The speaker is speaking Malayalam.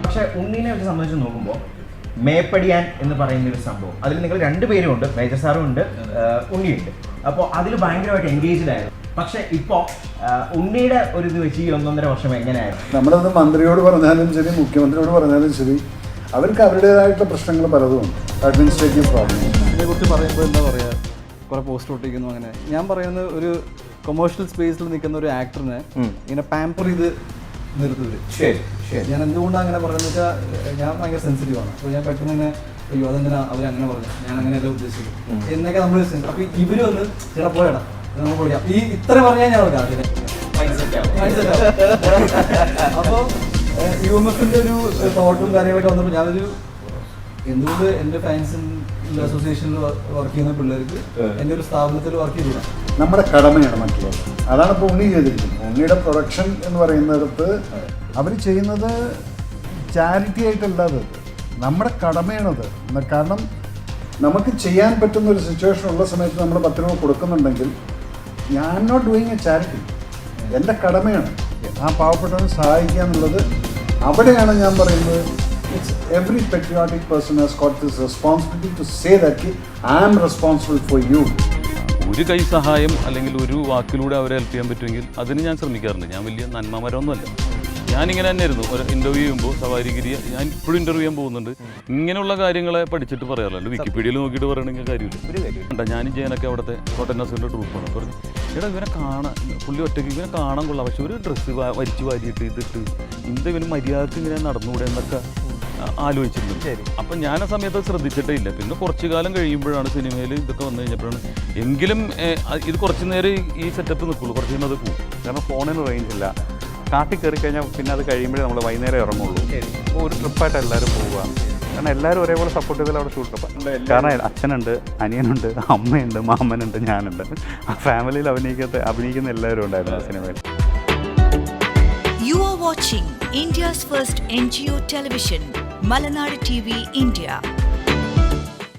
പക്ഷേ ഉണ്ണീനെ വെച്ച് സംബന്ധിച്ച് നോക്കുമ്പോൾ മേപ്പടിയാൻ എന്ന് പറയുന്ന ഒരു സംഭവം, അതിൽ നിങ്ങൾ രണ്ടുപേരും ഉണ്ട്, മേജർ സാറും ഉണ്ട്, ഉണ്ണിയുണ്ട്. അപ്പോൾ അതിൽ ഭയങ്കരമായിട്ട് എൻഗേജ്ഡ് ആയിരുന്നു. പക്ഷെ ഇപ്പോൾ ഉണ്ണിയുടെ ഒരു ഇത് വെച്ച് ഈ 1.5 വർഷം എങ്ങനെയായിരുന്നു? നമ്മളത് മന്ത്രിയോട് പറഞ്ഞാലും ശരി, മുഖ്യമന്ത്രിയോട് പറഞ്ഞാലും ശരി, അവർക്ക് അവരുടേതായിട്ടുള്ള പ്രശ്നങ്ങൾ പലതുമുണ്ട്, അഡ്മിനിസ്ട്രേറ്റീവ് പ്രോബ്ലം. ഇതിനെക്കുറിച്ച് പറയുമ്പോൾ എന്താ പറയുക, കുറേ പോസ്റ്റർ ഒട്ടിക്കുന്നു അങ്ങനെ. ഞാൻ പറയുന്നത് ഒരു കൊമേഴ്ഷ്യൽ സ്പേസിൽ നിൽക്കുന്ന ഒരു ആക്ടറിനെ ഇങ്ങനെ പാമ്പർ ചെയ്ത് നിർത്തുവരും. ഞാൻ എന്തുകൊണ്ടാണ് അങ്ങനെ പറയുന്നത് വെച്ചാൽ, ഞാൻ ഭയങ്കര സെൻസിറ്റീവാണ്. അപ്പോൾ ഞാൻ പെട്ടെന്ന് തന്നെ അയ്യോ അതെന്തിനാ അവരങ്ങനെ പറഞ്ഞു, ഞാൻ അങ്ങനെയല്ല ഉദ്ദേശിച്ചത് എന്നൊക്കെ നമ്മൾ. അപ്പോൾ ഇവര് വന്ന് ചേട്ടാ പോയടാ നമുക്ക് പഠിക്കാം, ഈ ഇത്ര പറഞ്ഞാൽ ഞാൻ പറയാം അതിനെ. അപ്പോൾ UMF-ന്റെ ഒരു തോട്ടും കാര്യങ്ങളൊക്കെ വന്നപ്പോൾ ഞാനൊരു എന്തുകൊണ്ട് എൻ്റെ ഫാൻസിൻ്റെ അസോസിയേഷനിൽ വർക്ക് ചെയ്യുന്ന പിള്ളേർക്ക് എൻ്റെ ഒരു സ്ഥാപനത്തിൽ വർക്ക് ചെയ്തില്ല. നമ്മുടെ കടമയാണ് മറ്റുള്ളത്. അതാണ് ഇപ്പോൾ ഉണ്ണി ചെയ്തിരിക്കുന്നത്. ഉണ്ണിയുടെ പ്രൊഡക്ഷൻ എന്ന് പറയുന്നിടത്ത് അവർ ചെയ്യുന്നത് ചാരിറ്റി ആയിട്ടല്ലാതെ നമ്മുടെ കടമയാണത്. കാരണം നമുക്ക് ചെയ്യാൻ പറ്റുന്ന ഒരു സിറ്റുവേഷൻ ഉള്ള സമയത്ത് നമ്മൾ 10 രൂപ കൊടുക്കുന്നുണ്ടെങ്കിൽ ഞാൻ നോട്ട് ഡൂയിങ് എ ചാരിറ്റി, എൻ്റെ കടമയാണ് ആ പാവപ്പെട്ടവനെ സഹായിക്കുക എന്നുള്ളത്. അവിടെയാണ് ഞാൻ പറയുന്നത് every patriotic person has got this responsibility to say that I am responsible for you. ഒരു കൈ സഹായം അല്ലെങ്കിൽ ഒരു വാക്കിലൂടെ അവരെ ഹെൽപ്പ് ചെയ്യാൻ പറ്റുമെങ്കിൽ അതിന് ഞാൻ ശ്രമിക്കാറുണ്ട്. ഞാൻ വലിയ നന്മമരമൊന്നുമല്ല. ഞാനിങ്ങനെ തന്നെയായിരുന്നു. ഒരു ഇൻ്റർവ്യൂ ചെയ്യുമ്പോൾ സവാരിഗിരി ഞാൻ ഇപ്പോഴും ഇൻ്റർവ്യൂ ചെയ്യാൻ പോകുന്നുണ്ട്. ഇങ്ങനെയുള്ള കാര്യങ്ങളെ പഠിച്ചിട്ട് പറയാറുണ്ട്. വിക്കിപീഡിയയിൽ നോക്കിയിട്ട് പറയണമെങ്കിൽ കാര്യമില്ല. ഞാനും ചെയ്യാനൊക്കെ അവിടുത്തെ കോട്ടൺ നഴ്സിൻ്റെ ട്രൂപ്പാണ്. പറഞ്ഞു എടാ ഇവനെ കാണാൻ, പുള്ളി ഒറ്റയ്ക്ക് ഇവനെ കാണാൻ കൊള്ളാം, പക്ഷെ ഒരു ഡ്രസ്സ് വലിച്ചു വാരിയിട്ട് ഇതിട്ട് ഇവന് മര്യാദക്ക് ഇങ്ങനെ നടന്നുകൂടെ എന്നൊക്കെ ആലോചിച്ചിട്ടുണ്ട്. അപ്പം ഞാൻ ആ സമയത്ത് ശ്രദ്ധിച്ചിട്ടേ ഇല്ല. പിന്നെ കുറച്ച് കാലം കഴിയുമ്പോഴാണ് സിനിമയിൽ ഇതൊക്കെ വന്നു കഴിഞ്ഞപ്പോഴാണ് എങ്കിലും ഇത് കുറച്ച് നേരം ഈ സെറ്റപ്പ് നിൽക്കുള്ളൂ, കുറച്ച് നേരം അത് പോകും. കാരണം ഫോണിന് റേഞ്ച് ഇല്ല. കാട്ടിൽ കയറി കഴിഞ്ഞാൽ പിന്നെ അത് കഴിയുമ്പോഴേ നമ്മൾ വൈകുന്നേരം ഇറങ്ങുള്ളൂ. അപ്പോൾ ഒരു ട്രിപ്പായിട്ട് എല്ലാവരും പോവുക. കാരണം എല്ലാവരും ഒരേപോലെ സപ്പോർട്ട് ചെയ്താൽ അവിടെ ഷൂട്ട്. കാരണം അച്ഛനുണ്ട്, അനിയനുണ്ട്, അമ്മയുണ്ട്, മാമനുണ്ട്, ഞാനുണ്ട്. ആ ഫാമിലിയിൽ അഭിനയിക്കുന്ന എല്ലാവരും ഉണ്ടായിരുന്നു ആ സിനിമയിൽ. You are watching India's first NGO television, Malanadu TV India.